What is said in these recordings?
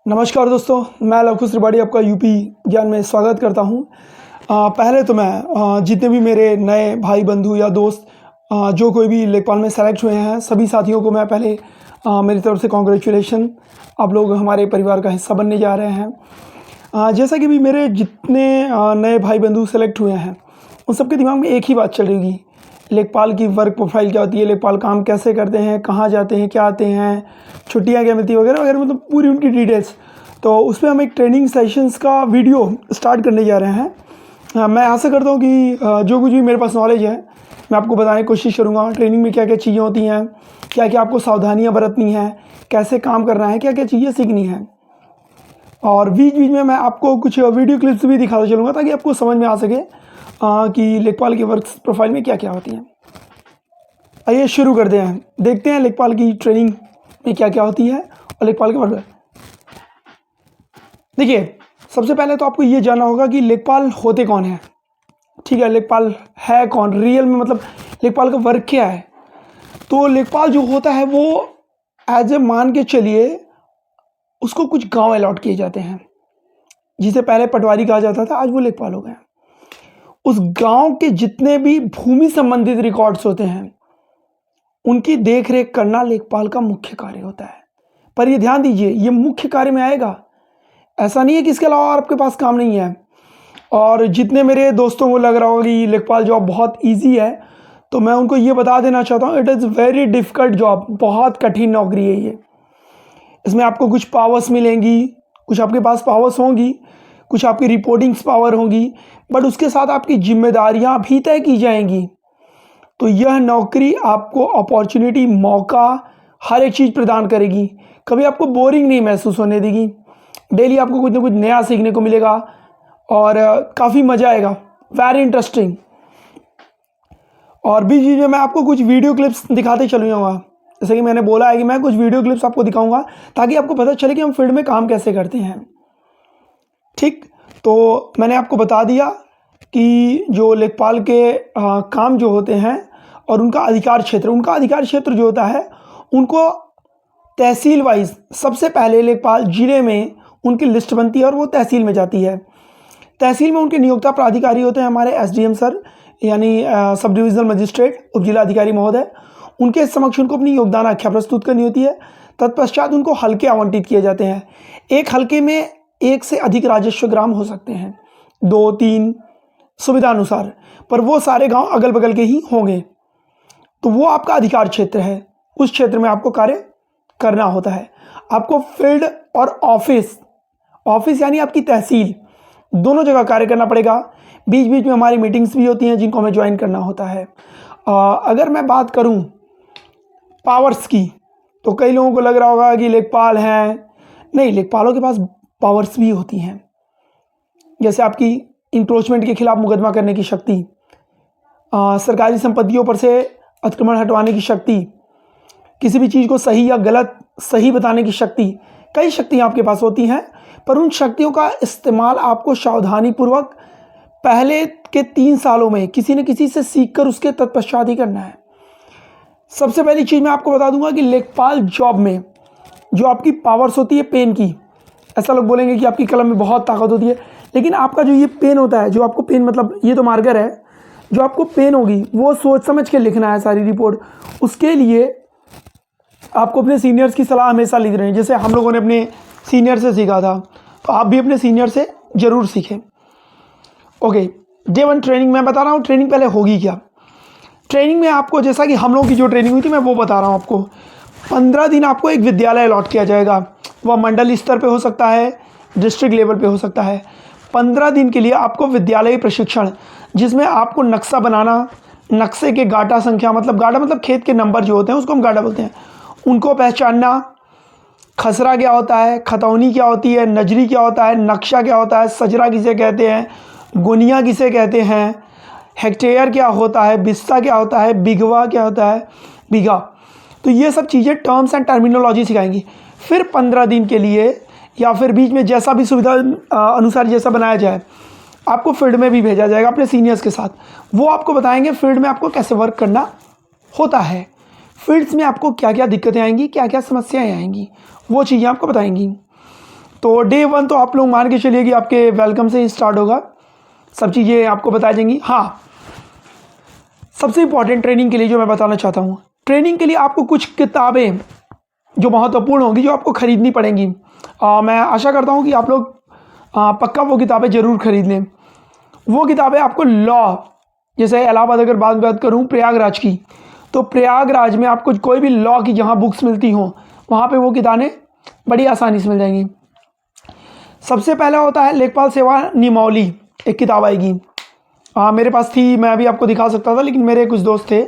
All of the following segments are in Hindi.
नमस्कार दोस्तों, मैं लवकुश त्रिपाठी आपका यूपी ज्ञान में स्वागत करता हूं। पहले तो मैं जितने भी मेरे नए भाई बंधु या दोस्त जो कोई भी लेखपाल में सेलेक्ट हुए हैं, सभी साथियों को मैं पहले मेरी तरफ से कॉन्ग्रेचुलेशन। आप लोग हमारे परिवार का हिस्सा बनने जा रहे हैं। जैसा कि भी मेरे जितने नए भाई बंधु सेलेक्ट हुए हैं, उन सबके दिमाग में एक ही बात चल रही होगी, लेखपाल की वर्क प्रोफाइल क्या होती है, लेखपाल काम कैसे करते हैं, कहाँ जाते हैं, क्या आते हैं, छुट्टियाँ क्या मिलती है वगैरह वगैरह, मतलब पूरी उनकी डिटेल्स। तो उसमें हम एक ट्रेनिंग सेशंस का वीडियो स्टार्ट करने जा रहे हैं। मैं आशा करता हूँ कि जो कुछ भी मेरे पास नॉलेज है मैं आपको बताने की कोशिश करूँगा। ट्रेनिंग में क्या क्या चीज़ें होती हैं, क्या क्या आपको सावधानियाँ बरतनी हैं, कैसे काम करना है, क्या क्या चीज़ें सीखनी हैं, और बीच बीच में मैं आपको कुछ वीडियो क्लिप्स भी दिखाता चलूँगा ताकि आपको समझ में आ सके कि लेखपाल की वर्क प्रोफाइल में क्या क्या होती हैं। आइए शुरू करते हैं, देखते हैं लेखपाल की ट्रेनिंग में क्या क्या होती है और लेखपाल के वर्क। देखिए, सबसे पहले तो आपको ये जानना होगा कि लेखपाल होते कौन हैं। ठीक है, लेखपाल है कौन रियल में, मतलब लेखपाल का वर्क क्या है। तो लेखपाल जो होता है वो एज ए मान के चलिए उसको कुछ गांव अलॉट किए जाते हैं, जिसे पहले पटवारी कहा जाता था, आज वो लेखपाल हो गए। उस गांव के जितने भी भूमि संबंधित रिकॉर्ड्स होते हैं उनकी देख रेख करना लेखपाल का मुख्य कार्य होता है। पर ये ध्यान दीजिए, ये मुख्य कार्य में आएगा, ऐसा नहीं है कि इसके अलावा आपके पास काम नहीं है। और जितने मेरे दोस्तों को लग रहा होगा कि लेखपाल जॉब बहुत इजी है, तो मैं उनको ये बता देना चाहता हूँ, it is very difficult job, बहुत कठिन नौकरी है ये। इसमें आपको कुछ पावर्स मिलेंगी, कुछ आपके पास पावर्स होंगी, कुछ आपकी रिपोर्टिंग्स पावर होंगी, बट उसके साथ आपकी जिम्मेदारियां भी तय की जाएंगी। तो यह नौकरी आपको अपॉर्चुनिटी, मौका, हर एक चीज़ प्रदान करेगी। कभी आपको बोरिंग नहीं महसूस होने देगी। डेली आपको कुछ ना कुछ नया सीखने को मिलेगा और काफ़ी मज़ा आएगा, वेरी इंटरेस्टिंग। और बीच बीच में मैं आपको कुछ वीडियो क्लिप्स दिखाते चलूँगा। जैसे कि मैंने बोला है कि मैं कुछ वीडियो क्लिप्स आपको दिखाऊंगा ताकि आपको पता चले कि हम फील्ड में काम कैसे करते हैं। ठीक, तो मैंने आपको बता दिया कि जो लेखपाल के काम जो होते हैं और उनका अधिकार क्षेत्र जो होता है, उनको तहसील वाइज सबसे पहले लेखपाल जिले में उनकी लिस्ट बनती है और वो तहसील में जाती है। तहसील में उनके नियोक्ता प्राधिकारी होते हैं हमारे एसडीएम सर, यानी सब डिविजनल मजिस्ट्रेट, उप जिला अधिकारी महोदय। उनके समक्ष उनको अपनी योगदान आख्या प्रस्तुत करनी होती है। तत्पश्चात उनको हल्के आवंटित किए जाते हैं। एक हल्के में एक से अधिक राजस्व ग्राम हो सकते हैं, 2-3 सुविधा अनुसार, पर वो सारे गांव अगल बगल के ही होंगे। तो वो आपका अधिकार क्षेत्र है, उस क्षेत्र में आपको कार्य करना होता है। आपको फील्ड और ऑफिस यानी आपकी तहसील, दोनों जगह कार्य करना पड़ेगा। बीच बीच में हमारी मीटिंग्स भी होती हैं जिनको हमें ज्वाइन करना होता है। अगर मैं बात करूं पावर्स की, तो कई लोगों को लग रहा होगा कि लेखपाल हैं, नहीं, लेखपालों के पास पावर्स भी होती हैं। जैसे आपकी इंक्रोचमेंट के खिलाफ मुकदमा करने की शक्ति, सरकारी संपत्तियों पर से अतिक्रमण हटवाने की शक्ति, किसी भी चीज़ को सही या गलत सही बताने की शक्ति, कई शक्तियाँ आपके पास होती हैं। पर उन शक्तियों का इस्तेमाल आपको सावधानीपूर्वक पहले के 3 सालों में किसी न किसी से सीखकर उसके तत्पश्चात ही करना है। सबसे पहली चीज़ मैं आपको बता दूंगा कि लेखपाल जॉब में जो आपकी पावर्स होती है पेन की, ऐसा लोग बोलेंगे कि आपकी कलम में बहुत ताकत होती है, लेकिन आपका जो ये पेन होता है, जो आपको पेन, मतलब ये तो मार्कर है, जो आपको पेन होगी वो सोच समझ के लिखना है सारी रिपोर्ट। उसके लिए आपको अपने सीनियर्स की सलाह हमेशा लेते रहें। जैसे हम लोगों ने अपने सीनियर से सीखा था, तो आप भी अपने सीनियर से ज़रूर सीखें। ओके, डे 1 ट्रेनिंग मैं बता रहा हूँ। ट्रेनिंग पहले होगी क्या, ट्रेनिंग में आपको, जैसा कि हम लोगों की जो ट्रेनिंग हुई थी मैं वो बता रहा हूँ आपको। 15 दिन आपको एक विद्यालय अलॉट किया जाएगा। वह मंडल स्तर पे हो सकता है, डिस्ट्रिक्ट लेवल पे हो सकता है। 15 दिन के लिए आपको विद्यालय प्रशिक्षण, जिसमें आपको नक्शा बनाना, नक्शे के गाटा संख्या, मतलब गाटा मतलब खेत के नंबर जो होते हैं उसको हम गाटा बोलते हैं, उनको पहचानना, खसरा क्या होता है, खतौनी क्या होती है, नजरी क्या होता है, नक्शा क्या होता है, सजरा किसे कहते हैं, गुनिया किसे कहते हैं, हेक्टेयर क्या होता है, बिस्सा क्या होता है, बिघवा क्या होता है, बीघा। तो ये सब चीज़ें टर्म्स एंड टर्मिनोलॉजी सिखाएंगी। फिर 15 दिन के लिए या फिर बीच में जैसा भी सुविधा अनुसार जैसा बनाया जाए, आपको फील्ड में भी भेजा जाएगा अपने सीनियर्स के साथ। वो आपको बताएंगे फील्ड में आपको कैसे वर्क करना होता है, फील्ड्स में आपको क्या क्या दिक्कतें आएंगी, क्या क्या समस्याएं आएंगी, वो चीज़ें आपको बताएंगी। तो डे 1 तो आप लोग मान के चलिए कि आपके वेलकम से ही स्टार्ट होगा, सब चीज़ें आपको बताई जाएंगी। हाँ, सबसे इम्पॉर्टेंट ट्रेनिंग के लिए जो मैं बताना चाहता हूँ, ट्रेनिंग के लिए आपको कुछ किताबें जो महत्वपूर्ण होंगी जो आपको ख़रीदनी पड़ेंगी। मैं आशा करता हूँ कि आप लोग पक्का वो किताबें ज़रूर खरीद लें। वो किताबें आपको लॉ, जैसे इलाहाबाद अगर बात करूँ प्रयागराज की, तो प्रयागराज में आपको कोई भी लॉ की जहाँ बुक्स मिलती हों वहाँ पे वो किताबें बड़ी आसानी से मिल जाएंगी। सबसे पहला होता है लेखपाल सेवा नियमावली, एक किताब आएगी। मेरे पास थी, मैं अभी आपको दिखा सकता था, लेकिन मेरे कुछ दोस्त थे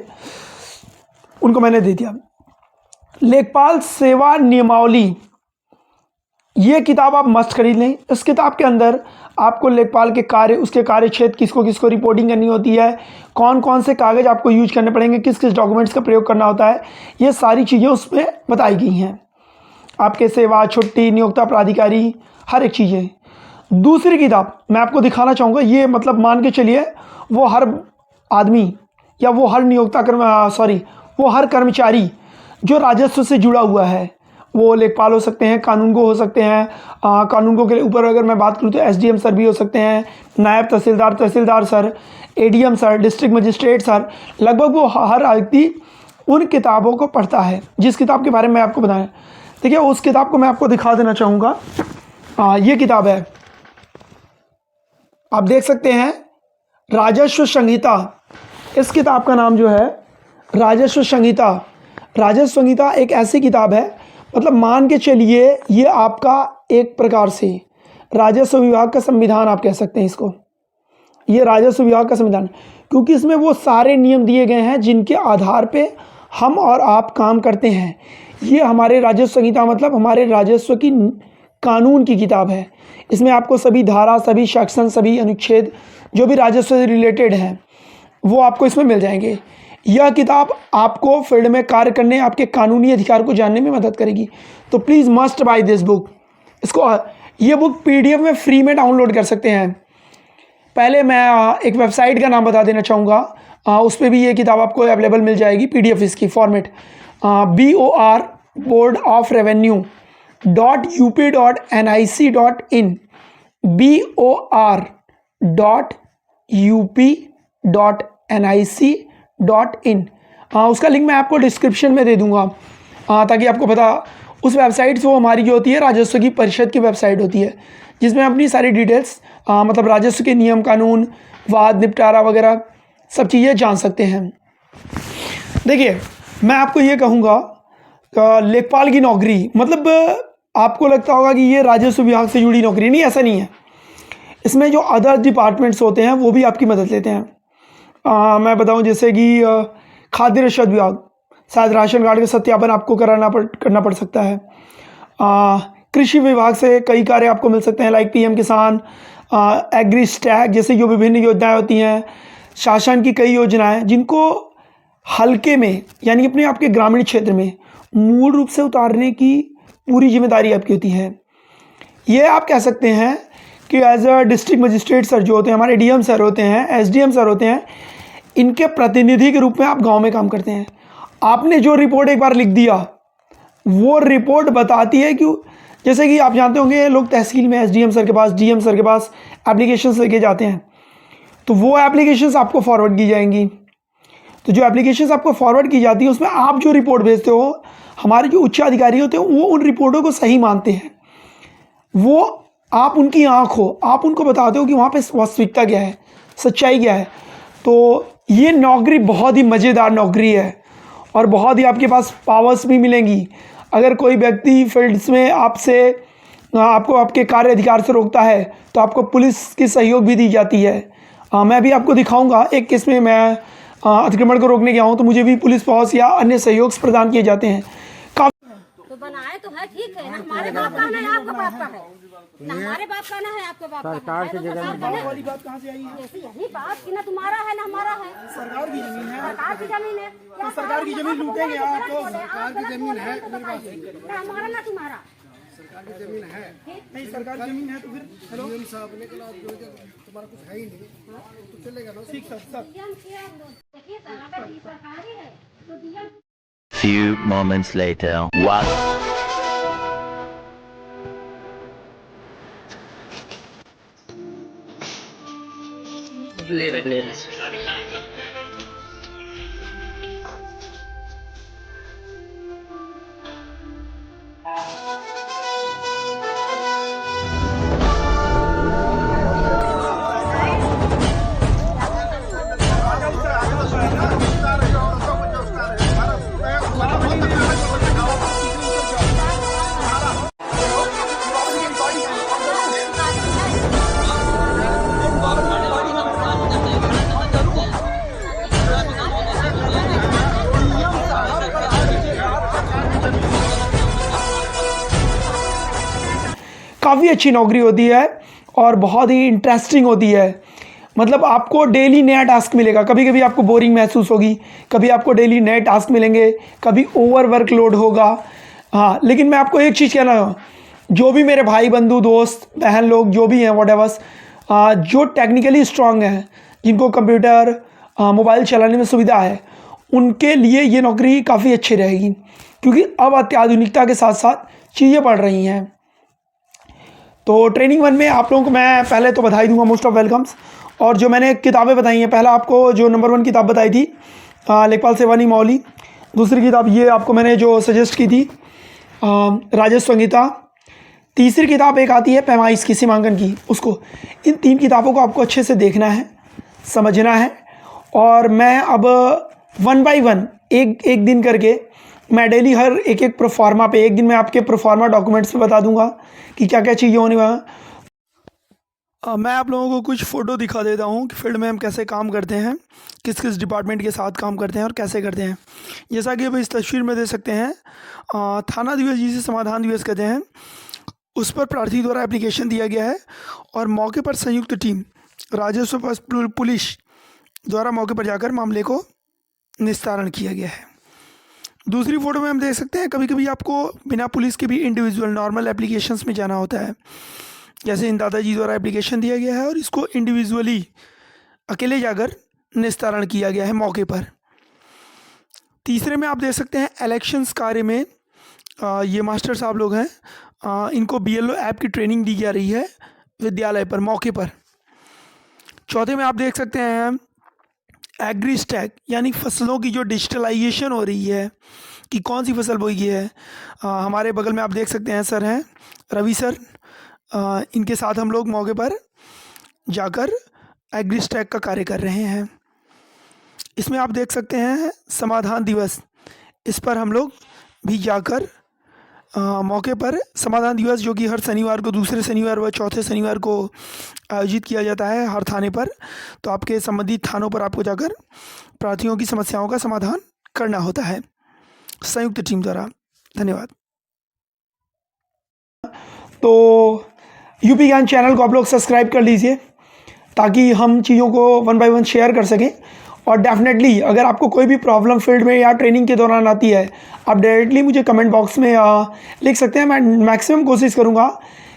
उनको मैंने दे दिया। लेखपाल सेवा नियमावली, ये किताब आप मस्ट खरीद लें। इस किताब के अंदर आपको लेखपाल के कार्य, उसके कार्य क्षेत्र, किसको किसको रिपोर्टिंग करनी होती है, कौन कौन से कागज़ आपको यूज करने पड़ेंगे, किस किस डॉक्यूमेंट्स का प्रयोग करना होता है, ये सारी चीज़ें उसमें बताई गई हैं। आपके सेवा, छुट्टी, नियोक्ता, प्राधिकारी, हर एक चीज़ें। दूसरी किताब मैं आपको दिखाना चाहूँगा, ये मतलब मान के चलिए वो हर आदमी या वो हर वो हर कर्मचारी जो राजस्व से जुड़ा हुआ है, वो लेखपाल हो सकते हैं, कानूनगो हो सकते हैं। कानूनगो के ऊपर अगर मैं बात करूँ तो एसडीएम सर भी हो सकते हैं, naib tehsildar, tehsildar sir, ADM sir, district magistrate sir. लगभग वो हर व्यक्ति उन किताबों को पढ़ता है जिस किताब के बारे में आपको बताया। देखिए, उस किताब को मैं आपको दिखा देना चाहूँगा। ये किताब है, आप देख सकते हैं, राजस्व संहिता। इस किताब का नाम जो है राजस्व संहिता। राजस्व संहिता एक ऐसी किताब है, मतलब मान के चलिए ये आपका एक प्रकार से राजस्व विभाग का संविधान आप कह सकते हैं इसको। ये राजस्व विभाग का संविधान, क्योंकि इसमें वो सारे नियम दिए गए हैं जिनके आधार पे हम और आप काम करते हैं। ये हमारे राजस्व संहिता मतलब हमारे राजस्व की कानून की किताब है। इसमें आपको सभी धारा, सभी सेक्शन, सभी अनुच्छेद जो भी राजस्व से रिलेटेड हैं वो आपको इसमें मिल जाएंगे। यह किताब आपको फील्ड में कार्य करने, आपके कानूनी अधिकार को जानने में मदद करेगी। तो please must by this book. ये बुक पीडीएफ में फ्री में डाउनलोड कर सकते हैं। पहले मैं एक वेबसाइट का नाम बता देना चाहूँगा, उस पर भी ये किताब आपको अवेलेबल मिल जाएगी, पीडीएफ इसकी format BOR board of revenue .up.nic.in BOR.up.nic.in। उसका लिंक मैं आपको डिस्क्रिप्शन में दे दूंगा, ताकि आपको पता। उस वेबसाइट से वो हमारी जो होती है राजस्व की परिषद की वेबसाइट होती है, जिसमें अपनी सारी डिटेल्स मतलब राजस्व के नियम, कानून, वाद निपटारा वगैरह सब चीज़ें जान सकते हैं। देखिए, मैं आपको ये कहूँगा, लेखपाल की नौकरी मतलब आपको लगता होगा कि ये राजस्व विभाग से जुड़ी नौकरी, नहीं, ऐसा नहीं है। इसमें जो अदर डिपार्टमेंट्स होते हैं वो भी आपकी मदद लेते हैं। मैं बताऊं, जैसे कि खाद्य रसद विभाग, शायद राशन कार्ड का सत्यापन आपको करना पड़ सकता है। कृषि विभाग से कई कार्य आपको मिल सकते हैं, लाइक पीएम किसान, एग्री स्टैक जैसे जो विभिन्न योजनाएं होती हैं। शासन की कई योजनाएं जिनको हल्के में यानी अपने आपके ग्रामीण क्षेत्र में मूल रूप से उतारने की पूरी जिम्मेदारी आपकी होती है। ये आप कह सकते हैं कि as a district magistrate sir जो होते हैं, हमारे डीएम सर होते हैं, एसडीएम सर होते हैं, इनके प्रतिनिधि के रूप में आप गांव में काम करते हैं। आपने जो रिपोर्ट एक बार लिख दिया, वो रिपोर्ट बताती है कि जैसे कि आप जानते होंगे, लोग तहसील में एसडीएम सर के पास, डीएम सर के पास एप्लीकेशंस लेके जाते हैं, तो वो एप्लीकेशंस आपको फॉरवर्ड की जाएंगी। तो जो एप्लीकेशंस आपको फॉरवर्ड की जाती है उसमें आप जो रिपोर्ट भेजते हो, हमारे जो उच्च अधिकारी होते हैं वो उन रिपोर्टों को सही मानते हैं। वो आप उनकी आँख हो, आप उनको बताते हो कि वहाँ पे वास्तविकता क्या है, सच्चाई क्या है। तो ये नौकरी बहुत ही मज़ेदार नौकरी है और बहुत ही आपके पास पावर्स भी मिलेंगी। अगर कोई व्यक्ति फील्ड्स में आपको आपके कार्य अधिकार से रोकता है तो आपको पुलिस की सहयोग भी दी जाती है। मैं भी आपको दिखाऊंगा एक केस में मैं अतिक्रमण को रोकने गया हूँ, तो मुझे भी पुलिस फोर्स या अन्य सहयोग प्रदान किए जाते हैं। तो बनाए तो है, ठीक है ना, हमारे बाप का है, आपका बाप का है ना, हमारे बाप का ना है, आपके बाप का सरकार की जगह वाली बात कहाँ से आई है? यही बात कि ना तुम्हारा है ना हमारा है। सरकार की जमीन है, सरकार की जमीन है, तो सरकार की जमीन लूटेंगे आप? तो सरकार की जमीन है ना हमारा ना तुम्हारा। सरकार की जमीन है, नहीं, सरकार की जमीन है तो फिर हेलो साहब ने कहा तुम्हारा कुछ है ही नहीं तो चलेगा ना। ठीक सर। देखिए सरकारी है तो दिया। Few moments later, what? ले काफ़ी अच्छी नौकरी होती है और बहुत ही इंटरेस्टिंग होती है। मतलब आपको डेली नया टास्क मिलेगा, कभी कभी आपको बोरिंग महसूस होगी, कभी आपको डेली नए टास्क मिलेंगे, कभी ओवर वर्कलोड होगा। हाँ, लेकिन मैं आपको एक चीज़ कहना हूँ, जो भी मेरे भाई बंधु दोस्त बहन लोग जो भी हैं व्हाटएवर्स, जो टेक्निकली स्ट्रांग हैं, जिनको कंप्यूटर मोबाइल चलाने में सुविधा है, उनके लिए ये नौकरी काफ़ी अच्छी रहेगी, क्योंकि अब अत्याधुनिकता के साथ साथ चीज़ें बढ़ रही हैं। तो ट्रेनिंग 1 में आप लोगों को मैं पहले तो बधाई दूंगा, मोस्ट ऑफ वेलकम्स। और जो मैंने किताबें बताई हैं, पहला आपको जो नंबर 1 किताब बताई थी लेखपाल सेवानी मौली, दूसरी किताब ये आपको मैंने जो सजेस्ट की थी राजस्व संहिता, तीसरी किताब एक आती है पैमाइश की सीमांकन की, उसको। इन 3 किताबों को आपको अच्छे से देखना है, समझना है। और मैं अब 1 बाय 1 एक दिन करके मैं डेली हर एक प्रोफार्मा पे, एक दिन मैं आपके प्रोफार्मा डॉक्यूमेंट्स पे बता दूंगा कि क्या क्या चीज़ें होने वाला। मैं आप लोगों को कुछ फ़ोटो दिखा देता हूँ कि फील्ड में हम कैसे काम करते हैं, किस किस डिपार्टमेंट के साथ काम करते हैं और कैसे करते हैं। जैसा कि अब इस तस्वीर में देख सकते हैं, थाना दिवस जिसे समाधान दिवस कहते हैं, उस पर प्रार्थी द्वारा एप्लीकेशन दिया गया है और मौके पर संयुक्त टीम राजस्व पुलिस द्वारा मौके पर जाकर मामले को निस्तारण किया गया है। दूसरी फ़ोटो में हम देख सकते हैं, कभी कभी आपको बिना पुलिस के भी इंडिविजुअल नॉर्मल एप्लीकेशंस में जाना होता है। जैसे इन दादाजी द्वारा एप्लीकेशन दिया गया है और इसको इंडिविजुअली अकेले जाकर निस्तारण किया गया है मौके पर। तीसरे में आप देख सकते हैं इलेक्शंस कार्य में ये मास्टर साहब लोग हैं, इनको BLO ऐप की ट्रेनिंग दी जा रही है विद्यालय पर, मौके पर। चौथे में आप देख सकते हैं एग्री स्टैक, यानी फसलों की जो डिजिटलाइजेशन हो रही है कि कौन सी फसल बोई गई है। हमारे बगल में आप देख सकते हैं सर हैं रवि सर, इनके साथ हम लोग मौके पर जाकर एग्री स्टैक का कार्य कर रहे हैं। इसमें आप देख सकते हैं समाधान दिवस, इस पर हम लोग भी जाकर मौके पर समाधान दिवस, जो कि हर शनिवार को, दूसरे शनिवार व चौथे शनिवार को आयोजित किया जाता है हर थाने पर। तो आपके संबंधित थानों पर आपको जाकर प्रार्थियों की समस्याओं का समाधान करना होता है संयुक्त टीम द्वारा। धन्यवाद। तो यूपी ज्ञान चैनल को आप लोग सब्सक्राइब कर लीजिए ताकि हम चीज़ों को 1 बाय 1 शेयर कर सकें। और डेफिनेटली अगर आपको कोई भी प्रॉब्लम फील्ड में या ट्रेनिंग के दौरान आती है, आप डायरेक्टली मुझे कमेंट बॉक्स में लिख सकते हैं। मैं मैक्सिमम कोशिश करूंगा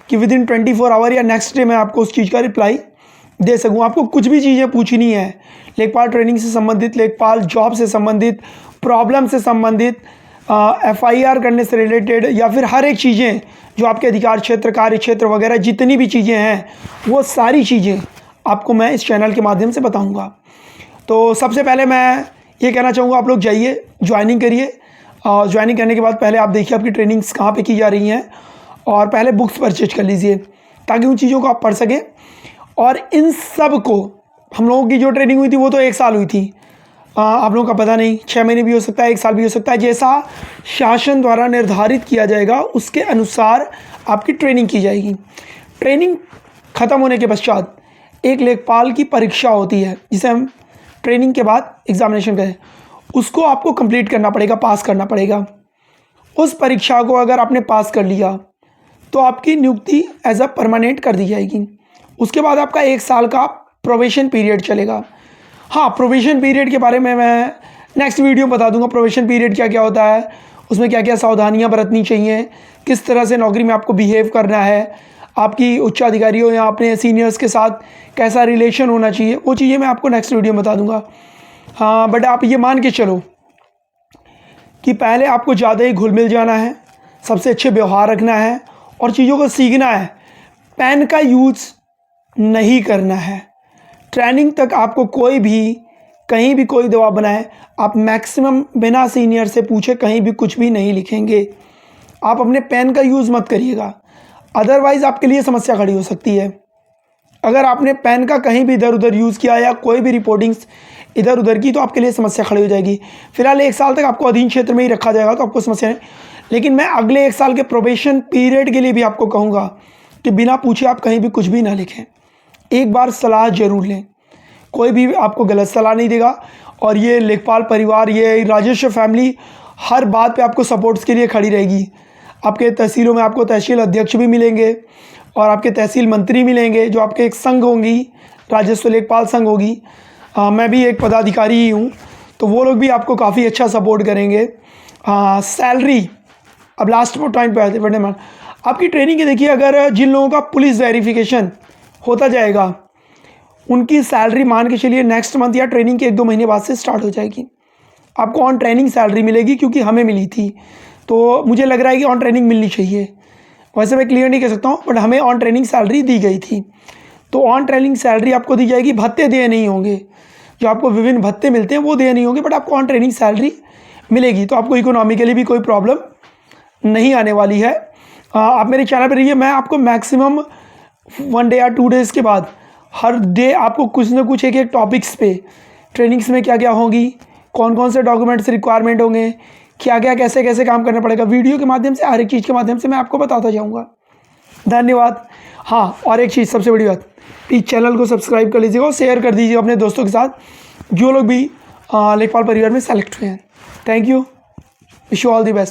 कि विदिन 24 आवर या नेक्स्ट डे मैं आपको उस चीज़ का रिप्लाई दे सकूं। आपको कुछ भी चीज़ें पूछनी है लेखपाल ट्रेनिंग से संबंधित, लेखपाल जॉब से संबंधित, प्रॉब्लम से संबंधित, FIR करने से रिलेटेड, या फिर हर एक चीज़ें जो आपके अधिकार क्षेत्र, कार्य क्षेत्र वगैरह जितनी भी चीज़ें हैं, वो सारी चीज़ें आपको मैं इस चैनल के माध्यम से बताऊँगा। तो सबसे पहले मैं ये कहना चाहूँगा, आप लोग जाइए, ज्वाइनिंग करिए। ज्वाइनिंग करने के बाद पहले आप देखिए आपकी ट्रेनिंग्स कहाँ पे की जा रही हैं और पहले बुक्स परचेज कर लीजिए ताकि उन चीज़ों को आप पढ़ सकें। और इन सब को, हम लोगों की जो ट्रेनिंग हुई थी वो तो 1 साल हुई थी, आप लोगों का पता नहीं 6 महीने भी हो सकता है, 1 साल भी हो सकता है। जैसा शासन द्वारा निर्धारित किया जाएगा उसके अनुसार आपकी ट्रेनिंग की जाएगी। ट्रेनिंग ख़त्म होने के पश्चात एक लेखपाल की परीक्षा होती है जिसे हम ट्रेनिंग के बाद एग्जामिनेशन कहें, उसको आपको कंप्लीट करना पड़ेगा, पास करना पड़ेगा। उस परीक्षा को अगर आपने पास कर लिया तो आपकी नियुक्ति एज अ परमानेंट कर दी जाएगी। उसके बाद आपका 1 साल का प्रोबेशन पीरियड चलेगा। हाँ, प्रोबेशन पीरियड के बारे में मैं नेक्स्ट वीडियो बता दूंगा। प्रोबेशन पीरियड क्या क्या होता है, उसमें क्या क्या सावधानियां बरतनी चाहिए, किस तरह से नौकरी में आपको बिहेव करना है, आपकी उच्चाधिकारियों या अपने सीनियर्स के साथ कैसा रिलेशन होना चाहिए, वो चीज़ें मैं आपको नेक्स्ट वीडियो में बता दूंगा। हाँ, बट आप ये मान के चलो कि पहले आपको ज़्यादा ही घुल मिल जाना है, सबसे अच्छे व्यवहार रखना है और चीज़ों को सीखना है। पेन का यूज़ नहीं करना है, ट्रेनिंग तक आपको कोई भी कहीं भी कोई दबाव बनाए, आप मैक्सिमम बिना सीनियर से पूछे कहीं भी कुछ भी नहीं लिखेंगे। आप अपने पेन का यूज़ मत करिएगा, अदरवाइज़ आपके लिए समस्या खड़ी हो सकती है। अगर आपने पेन का कहीं भी इधर उधर यूज़ किया या कोई भी रिपोर्टिंग्स इधर उधर की, तो आपके लिए समस्या खड़ी हो जाएगी। फिलहाल 1 साल तक आपको अधीन क्षेत्र में ही रखा जाएगा, तो आपको समस्या नहीं। लेकिन मैं अगले 1 साल के प्रोबेशन पीरियड के लिए भी आपको कहूँगा कि बिना पूछे आप कहीं भी कुछ भी ना लिखें। एक बार सलाह ज़रूर लें, कोई भी आपको गलत सलाह नहीं देगा। और ये लेखपाल परिवार, ये राजेश्वर फैमिली हर बात पे आपको सपोर्ट्स के लिए खड़ी रहेगी। आपके तहसीलों में आपको तहसील अध्यक्ष भी मिलेंगे और आपके तहसील मंत्री मिलेंगे, जो आपके एक संघ होंगी, राजस्व लेखपाल संघ होगी। मैं भी एक पदाधिकारी ही हूँ, तो वो लोग भी आपको काफ़ी अच्छा सपोर्ट करेंगे। सैलरी, अब लास्ट पॉइंट पे आते हैं, आपकी ट्रेनिंग की देखिए, अगर जिन लोगों का पुलिस वेरिफिकेशन होता जाएगा उनकी सैलरी मान के चलिए नेक्स्ट मंथ या ट्रेनिंग के 1-2 महीने बाद से स्टार्ट हो जाएगी। आपको ऑन ट्रेनिंग सैलरी मिलेगी, क्योंकि हमें मिली थी, तो मुझे लग रहा है कि ऑन ट्रेनिंग मिलनी चाहिए। वैसे मैं क्लियर नहीं कह सकता हूँ, बट हमें ऑन ट्रेनिंग सैलरी दी गई थी, तो ऑन ट्रेनिंग सैलरी आपको दी जाएगी। भत्ते दिए नहीं होंगे, जो आपको विभिन्न भत्ते मिलते हैं वो दिए नहीं होंगे, बट आपको ऑन ट्रेनिंग सैलरी मिलेगी, तो आपको इकोनॉमिकली भी कोई प्रॉब्लम नहीं आने वाली है। आप मेरे चैनल पर रहिए, मैं आपको मैक्सिमम 1 डे या 2 डेज़ के बाद हर डे आपको कुछ ना कुछ एक टॉपिक्स पे, ट्रेनिंग्स में क्या क्या होगी, कौन कौन से डॉक्यूमेंट्स रिक्वायरमेंट होंगे, क्या क्या कैसे कैसे काम करना पड़ेगा, वीडियो के माध्यम से, हर एक चीज़ के माध्यम से मैं आपको बताता जाऊँगा। धन्यवाद। हाँ, और एक चीज़ सबसे बड़ी बात, प्लीज़ चैनल को सब्सक्राइब कर लीजिएगा और शेयर कर दीजिएगा अपने दोस्तों के साथ, जो लोग भी लेखपाल परिवार में सेलेक्ट हुए हैं। Thank you, wish you all the best.